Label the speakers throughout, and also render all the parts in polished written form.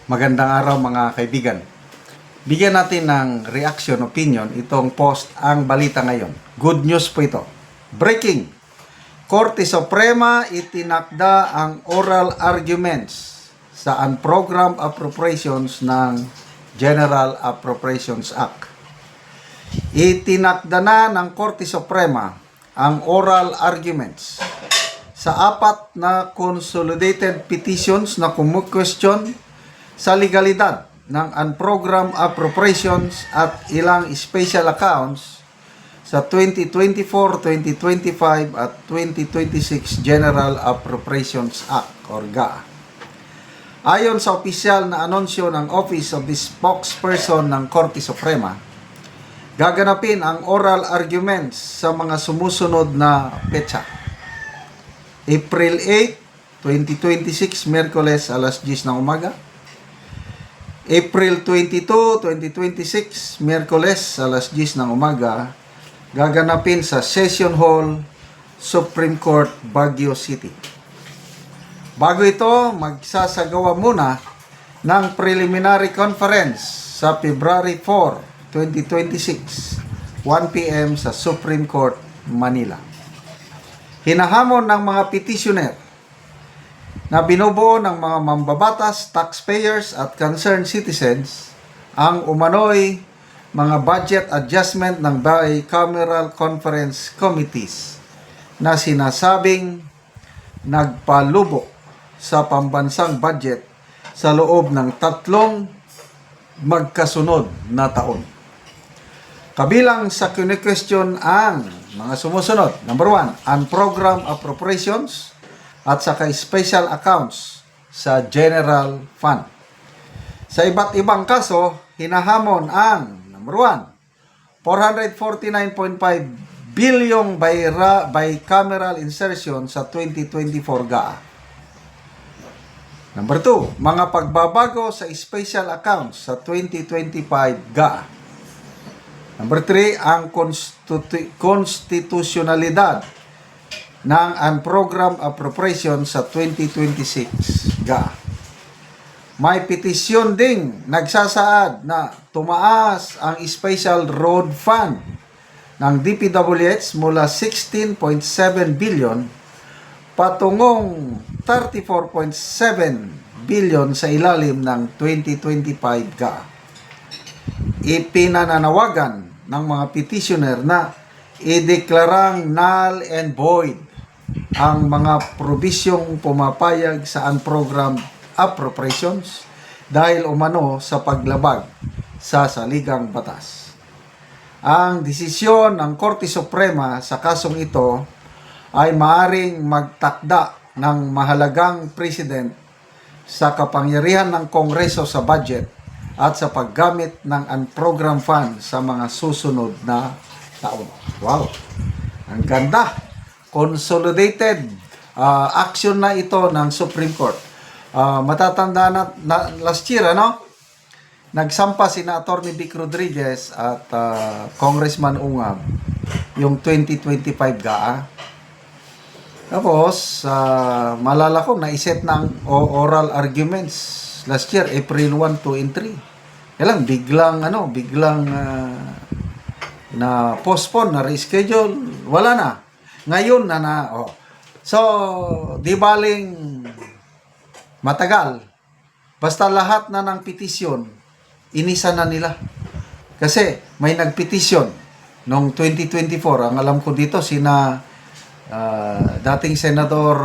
Speaker 1: Magandang araw mga kaibigan. Bigyan natin ng reaction, opinion itong post ang balita ngayon. Good news po ito. Breaking! Korte Suprema itinakda ang oral arguments sa unprogrammed appropriations ng General Appropriations Act. Itinakda na ng Korte Suprema ang oral arguments sa apat na consolidated petitions na kumu-question sa legalidad ng unprogrammed appropriations at ilang special accounts sa 2024, 2025 at 2026 General Appropriations Act or GAA. Ayon sa opisyal na anunsyo ng Office of the Spokesperson ng Korte Suprema, gaganapin ang oral arguments sa mga sumusunod na petsa. April 8, 2026, Miyerkules alas 10 ng umaga. April 22, 2026, Miyerkules alas 10 ng umaga, gaganapin sa Session Hall, Supreme Court, Baguio City. Bago ito, magsasagawa muna ng preliminary conference sa February 4, 2026, 1 p.m. sa Supreme Court, Manila. Hinahamon ng mga petitioner na binubuo ng mga mambabatas, taxpayers at concerned citizens ang umano'y mga budget adjustment ng bicameral conference committees na sinasabing nagpalubok sa pambansang budget sa loob ng 3 magkasunod na taon. Kabilang sa kine-question ang mga sumusunod. Number 1, unprogrammed appropriations at saka special accounts sa General Fund. Sa iba't ibang kaso, hinahamon ang number 1, 449.5 bilyong bicameral insertion sa 2024 GAA. Number 2, mga pagbabago sa special accounts sa 2025 GAA. Number 3, ang konstitusyonalidad ng unprogrammed appropriation sa 2026 GAA. May petisyon ding nagsasaad na tumaas ang Special Road Fund ng DPWH mula 16.7 billion patungong 34.7 billion sa ilalim ng 2025 GAA. Ipinananawagan ng mga petitioner na ideklarang null and void ang mga probisyong pumapayag sa unprogrammed appropriations dahil umano sa paglabag sa saligang batas. Ang desisyon ng Korte Suprema sa kasong ito ay maaring magtakda ng mahalagang precedent sa kapangyarihan ng Kongreso sa budget at sa paggamit ng unprogrammed fund sa mga susunod na taon. Wow! Ang ganda! Consolidated action na ito ng Supreme Court. Matatanda na last year, nagsampa sina Atty. Vic Rodriguez at Congressman Ungab yung 2025 GAA. Tapos, malala ko, naiset ng oral arguments last year, April 1, 2, and 3. Kailan, biglang na postpone, na reschedule, wala na. Ngayon So, di baling matagal. Basta lahat na ng petisyon, inisa na nila. Kasi may nagpetisyon noong 2024. Ang alam ko dito, dating Senador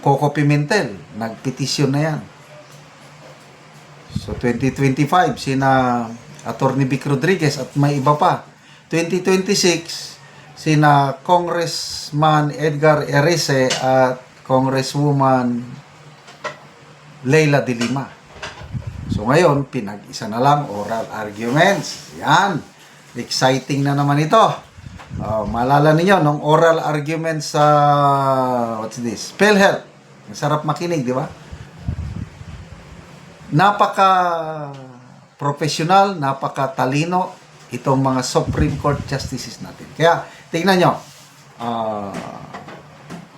Speaker 1: Coco Pimentel, nagpetisyon na yan. So, 2025, sina Atty. Vic Rodriguez at may iba pa. 2026, sina Congressman Edgar Erese at Congresswoman Leila de Lima. So, ngayon, pinag-isa na lang oral arguments. Yan. Exciting na naman ito. Maalala ninyo, nung oral arguments sa, what's this? PhilHealth. Ang sarap makinig, di ba? Napaka-professional, napaka-talino itong mga Supreme Court Justices natin. Kaya, tingnan nyo.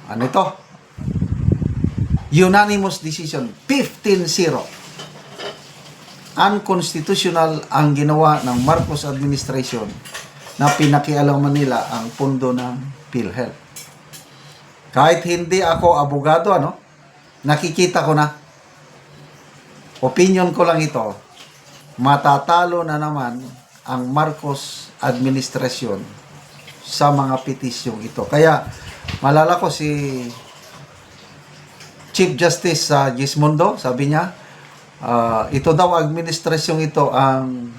Speaker 1: Ano ito? Unanimous decision, 15-0. unconstitutional ang ginawa ng Marcos administration na pinakialaman nila ang pondo ng PhilHealth. Kahit hindi ako abogado, nakikita ko na. Opinion ko lang ito. Matatalo na naman ang Marcos administration sa mga petisyong ito. Kaya malala ko si Chief Justice Gismondo, sabi niya, ito daw administrasyong ito ang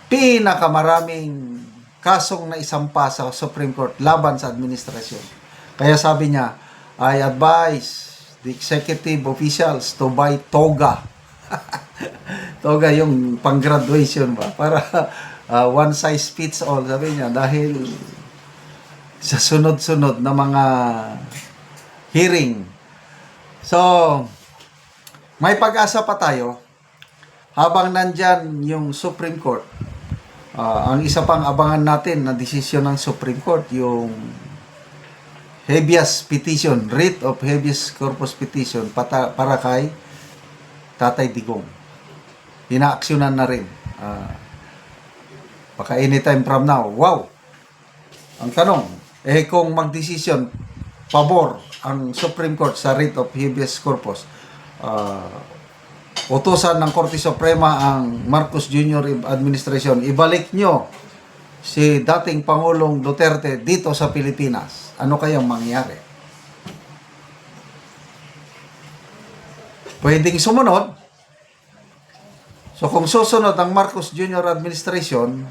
Speaker 1: pinakamaraming kasong na isampa sa Supreme Court laban sa administrasyon. Kaya sabi niya, I advise the executive officials to buy toga. Toga yung pang-graduation ba? Para one size fits all, sabi niya, dahil sa sunod-sunod na mga hearing. So, may pag-asa pa tayo habang nandyan yung Supreme Court. Ang isa pang abangan natin na desisyon ng Supreme Court, yung habeas petition, writ of habeas corpus petition para kay Tatay Digong. Inaaksyonan na rin. Baka anytime from now. Wow! Ang tanong, kung magdesisyon pabor ang Supreme Court sa writ of habeas corpus, utusan ng Korte Suprema ang Marcos Jr. administration, ibalik nyo si dating Pangulong Duterte dito sa Pilipinas. Ano kayang mangyari? Pwedeng sumunod. So kung susunod ang Marcos Jr. administration,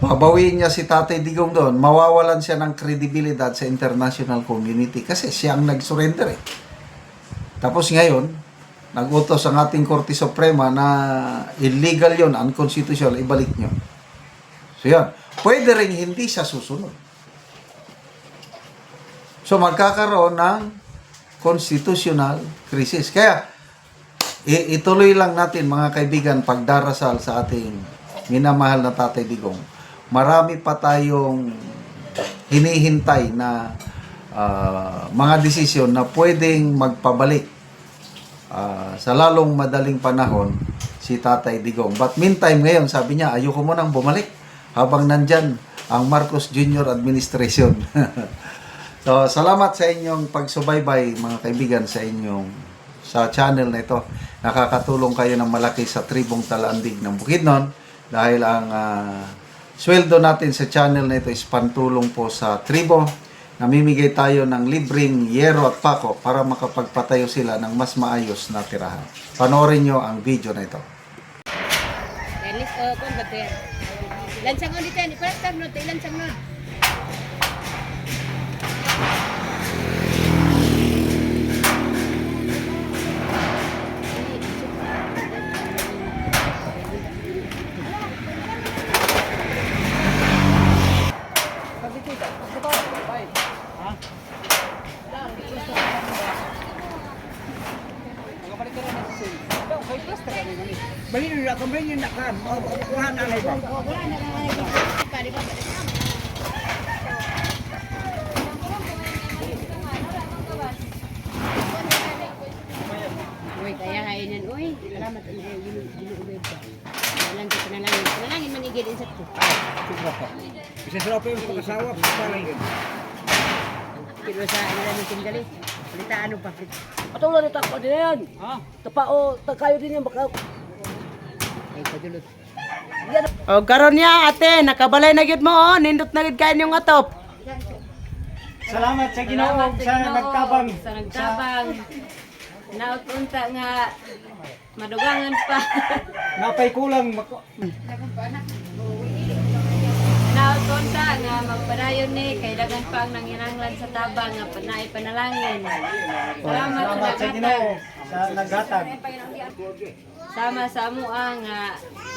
Speaker 1: babawiin niya si Tatay Digong doon, mawawalan siya ng kredibilidad sa international community kasi siya ang nag-surrender eh. Tapos ngayon, nag-utos ang ating Korte Suprema na illegal yon, unconstitutional, ibalik nyo. So yan, pwede rin hindi siya susunod. So magkakaroon ng constitutional crisis. Kaya, ituloy lang natin mga kaibigan pagdarasal sa ating minamahal na Tatay Digong. Marami pa tayong hinihintay na mga desisyon na pwedeng magpabalik sa lalong madaling panahon si Tatay Digong. But meantime ngayon, sabi niya, ayoko mo nang bumalik habang nandyan ang Marcos Jr. administration. So, salamat sa inyong pagsubaybay mga kaibigan sa channel na ito. Nakakatulong kayo ng malaki sa tribong Talandig ng Bukidnon dahil ang sweldo natin sa channel na ito is pantulong po sa tribo. Namimigay tayo ng libreng yero at pako para makapagpatayo sila ng mas maayos na tirahan. Panoorin nyo ang video na ito.
Speaker 2: Lansang on dito, ipalastar no, lansang no.
Speaker 3: Bali na kambing yung nakam. Kuha na lang ba?
Speaker 2: Wala na nga dito. Uy, kaya kainan. Uy, salamat. Ginuubay ka. Walang ka panalangin. Panalangin manigid din sa ito.
Speaker 3: Sige po. Isa sa po yung pag-asawa.
Speaker 2: Pero sa nalang ng tingali. Palita ano pa?
Speaker 4: Patulong na takpa din yan.
Speaker 3: Ha?
Speaker 4: Tapao, kayo din yan. Baka...
Speaker 2: Ay, padulot.
Speaker 4: O, karon niya, ate. Nakabalay na gid mo, oh. Nindot na gid kayo yung atop.
Speaker 3: Salamat sa Ginoo sa nagtabang.
Speaker 2: Sa nagtabang. Naut-unta nga madugangan pa.
Speaker 3: Napay kulang.
Speaker 2: Naut-unta nga magpadayon ni kay dagan pa ang nanginanglan sa tabang nga panay panalangin. Salamat
Speaker 3: Salamat sa Ginoo sa naghatag.
Speaker 2: Sama sa amuha nga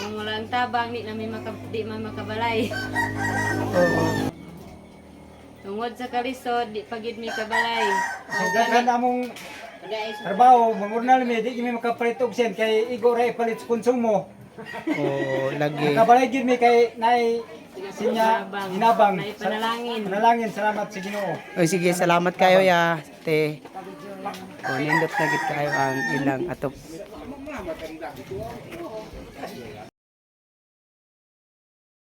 Speaker 2: kung walang tabang di man makabalay. Tungod sa kalisod di pagid mi kabalay.
Speaker 3: Sa daghan among trabaho, mangurnal mi di mi makapalit og sen kay igo ra ipalit sa konsumo.
Speaker 4: Oh, lagi.
Speaker 3: Nakabalay gid mi kay nay sinya hinabang.
Speaker 2: Nay panalangin.
Speaker 3: Panalangin, salamat sa Ginoo.
Speaker 4: O, sige, salamat kayo, ya, ate. O nindot na gid kayo ang ilang atop.